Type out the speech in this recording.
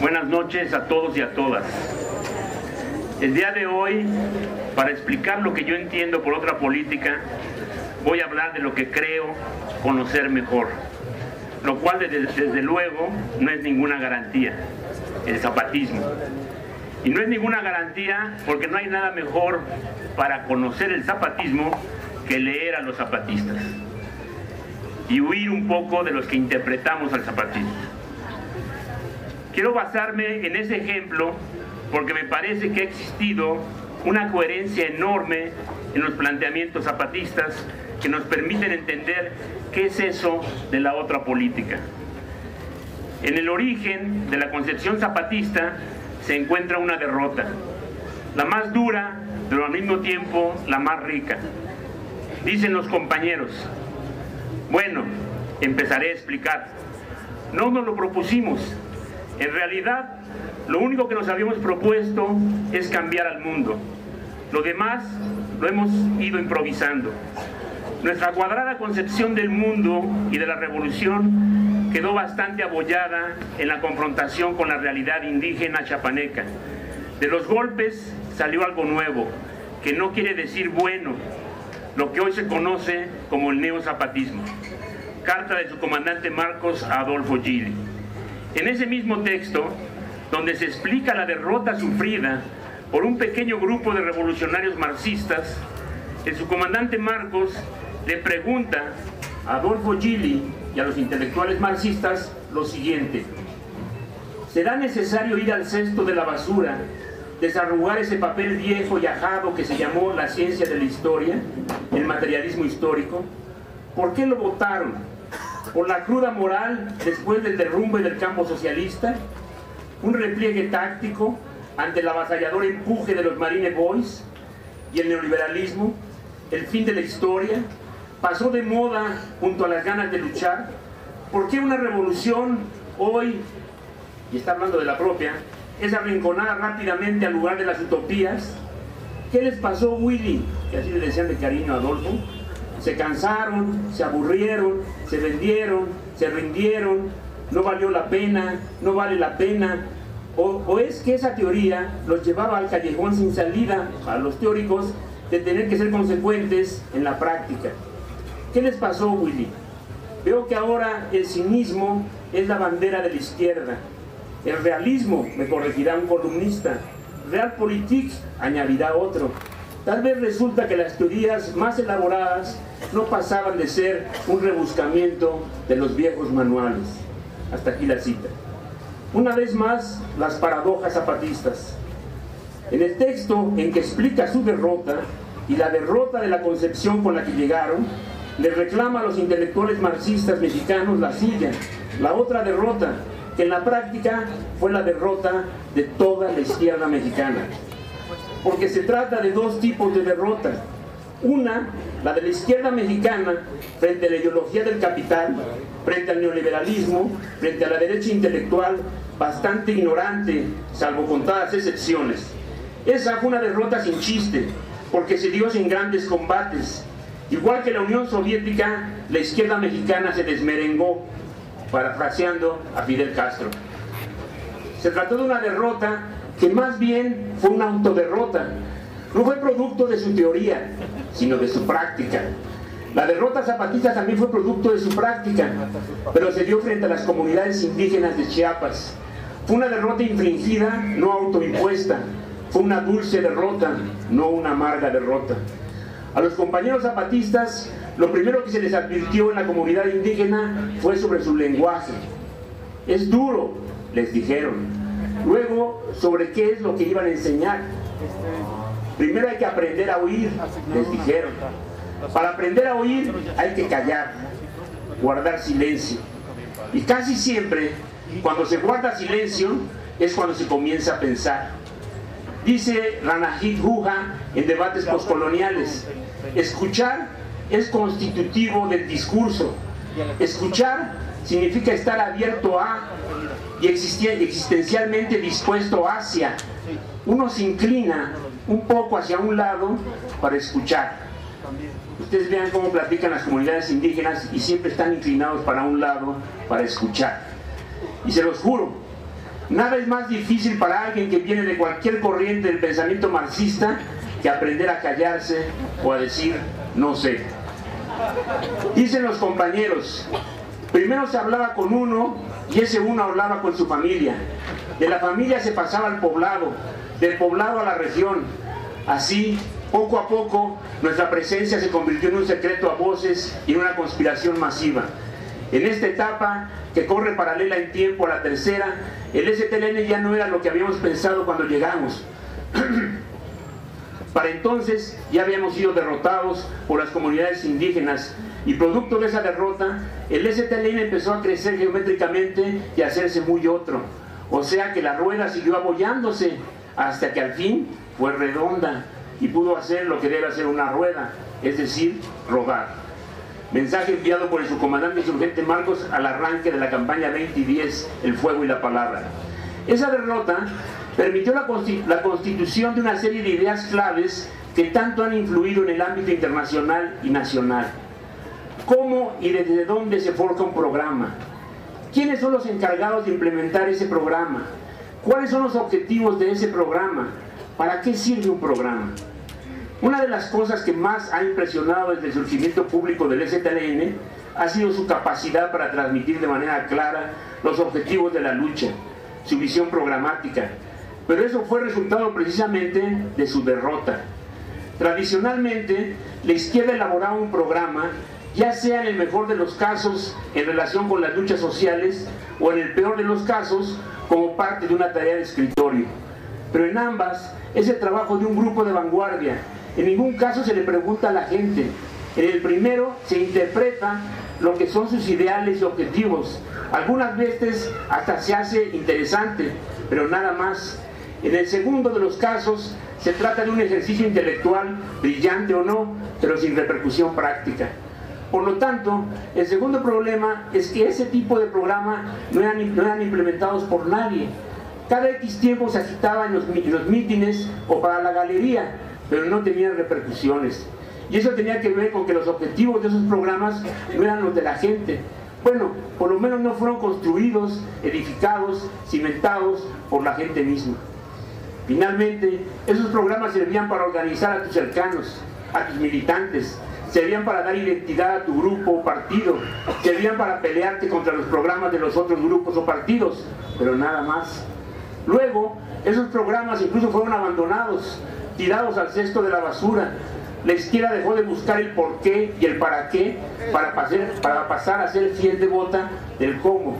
Buenas noches a todos y a todas. El día de hoy, para explicar lo que yo entiendo por otra política, voy a hablar de lo que creo conocer mejor, lo cual desde luego no es ninguna garantía, el zapatismo. Y no es ninguna garantía porque no hay nada mejor para conocer el zapatismo que leer a los zapatistas y huir un poco de los que interpretamos al zapatismo. Quiero basarme en ese ejemplo porque me parece que ha existido una coherencia enorme en los planteamientos zapatistas que nos permiten entender qué es eso de la otra política. En el origen de la concepción zapatista se encuentra una derrota, la más dura, pero al mismo tiempo la más rica. Dicen los compañeros, bueno, empezaré a explicar. No nos lo propusimos. En realidad, lo único que nos habíamos propuesto es cambiar al mundo. Lo demás lo hemos ido improvisando. Nuestra cuadrada concepción del mundo y de la revolución quedó bastante abollada en la confrontación con la realidad indígena chapaneca. De los golpes salió algo nuevo, que no quiere decir bueno, lo que hoy se conoce como el neozapatismo. Carta de su comandante Marcos a Adolfo Gili. En ese mismo texto, donde se explica la derrota sufrida por un pequeño grupo de revolucionarios marxistas, el subcomandante Marcos le pregunta a Adolfo Gili y a los intelectuales marxistas lo siguiente: ¿será necesario ir al cesto de la basura, desarrugar ese papel viejo y ajado que se llamó la ciencia de la historia, el materialismo histórico? ¿Por qué lo votaron? ¿Por la cruda moral después del derrumbe del campo socialista? ¿Un repliegue táctico ante el avasallador empuje de los Marine Boys y el neoliberalismo? ¿El fin de la historia? ¿Pasó de moda junto a las ganas de luchar? ¿Por qué una revolución hoy, y está hablando de la propia, es arrinconada rápidamente al lugar de las utopías? ¿Qué les pasó, Willy? Que así le decían de cariño a Adolfo. Se cansaron, se aburrieron, se vendieron, se rindieron, no valió la pena, no vale la pena. O es que esa teoría los llevaba al callejón sin salida, a los teóricos, de tener que ser consecuentes en la práctica. ¿Qué les pasó, Willy? Veo que ahora el cinismo es la bandera de la izquierda. El realismo, me corregirá un columnista. Realpolitik, añadirá otro. Tal vez resulta que las teorías más elaboradas no pasaban de ser un rebuscamiento de los viejos manuales. Hasta aquí la cita. Una vez más, las paradojas zapatistas. En el texto en que explica su derrota y la derrota de la concepción con la que llegaron, le reclama a los intelectuales marxistas mexicanos la suya, la otra derrota, que en la práctica fue la derrota de toda la izquierda mexicana. Porque se trata de dos tipos de derrota. Una, la de la izquierda mexicana frente a la ideología del capital, frente al neoliberalismo, frente a la derecha intelectual, bastante ignorante, salvo contadas excepciones. Esa fue una derrota sin chiste, porque se dio sin grandes combates. Igual que la Unión Soviética, la izquierda mexicana se desmerengó, parafraseando a Fidel Castro. Se trató de una derrota que más bien fue una autoderrota. No fue producto de su teoría, sino de su práctica. La derrota zapatista también fue producto de su práctica, pero se dio frente a las comunidades indígenas de Chiapas. Fue una derrota infligida, no autoimpuesta. Fue una dulce derrota, no una amarga derrota. A los compañeros zapatistas, lo primero que se les advirtió en la comunidad indígena fue sobre su lenguaje. Es duro, les dijeron. Luego, sobre qué es lo que iban a enseñar. Primero hay que aprender a oír, les dijeron. Para aprender a oír hay que callar, guardar silencio. Y casi siempre, cuando se guarda silencio, es cuando se comienza a pensar. Dice Ranajit Guha en debates postcoloniales, escuchar es constitutivo del discurso. Escuchar significa estar abierto a y existencialmente dispuesto hacia. Uno se inclina un poco hacia un lado para escuchar. Ustedes vean cómo platican las comunidades indígenas y siempre están inclinados para un lado para escuchar. Y se los juro, Nada es más difícil para alguien que viene de cualquier corriente del pensamiento marxista que aprender a callarse o a decir no sé. Dicen los compañeros, primero se hablaba con uno y ese uno hablaba con su familia. De la familia se pasaba al poblado, del poblado a la región. Así, poco a poco, nuestra presencia se convirtió en un secreto a voces y en una conspiración masiva. En esta etapa, que corre paralela en tiempo a la tercera, el STLN ya no era lo que habíamos pensado cuando llegamos. Para entonces ya habíamos sido derrotados por las comunidades indígenas y producto de esa derrota, el STLN empezó a crecer geométricamente y a hacerse muy otro. O sea que la rueda siguió abollándose hasta que al fin fue redonda y pudo hacer lo que debe hacer una rueda, es decir, rodar. Mensaje enviado por el subcomandante insurgente Marcos al arranque de la campaña 2010, el fuego y la palabra. Esa derrota permitió la constitución de una serie de ideas claves que tanto han influido en el ámbito internacional y nacional. ¿Cómo y desde dónde se forja un programa? ¿Quiénes son los encargados de implementar ese programa? ¿Cuáles son los objetivos de ese programa? ¿Para qué sirve un programa? Una de las cosas que más ha impresionado desde el surgimiento público del STLN ha sido su capacidad para transmitir de manera clara los objetivos de la lucha, su visión programática, pero eso fue resultado precisamente de su derrota. Tradicionalmente, la izquierda elaboraba un programa, ya sea en el mejor de los casos en relación con las luchas sociales o en el peor de los casos como parte de una tarea de escritorio. Pero en ambas es el trabajo de un grupo de vanguardia. En ningún caso se le pregunta a la gente. En el primero se interpreta lo que son sus ideales y objetivos. Algunas veces hasta se hace interesante, pero nada más. En el segundo de los casos se trata de un ejercicio intelectual, brillante o no, pero sin repercusión práctica. Por lo tanto, el segundo problema es que ese tipo de programa no eran implementados por nadie. Cada X tiempo se agitaba en los mítines o para la galería, pero no tenían repercusiones. Y eso tenía que ver con que los objetivos de esos programas no eran los de la gente. Bueno, por lo menos no fueron construidos, edificados, cimentados por la gente misma. Finalmente, esos programas servían para organizar a tus cercanos, a tus militantes, servían para dar identidad a tu grupo o partido, servían para pelearte contra los programas de los otros grupos o partidos, pero nada más. Luego, esos programas incluso fueron abandonados, tirados al cesto de la basura. La izquierda dejó de buscar el por qué y el para qué para pasar a ser fiel devota del cómo.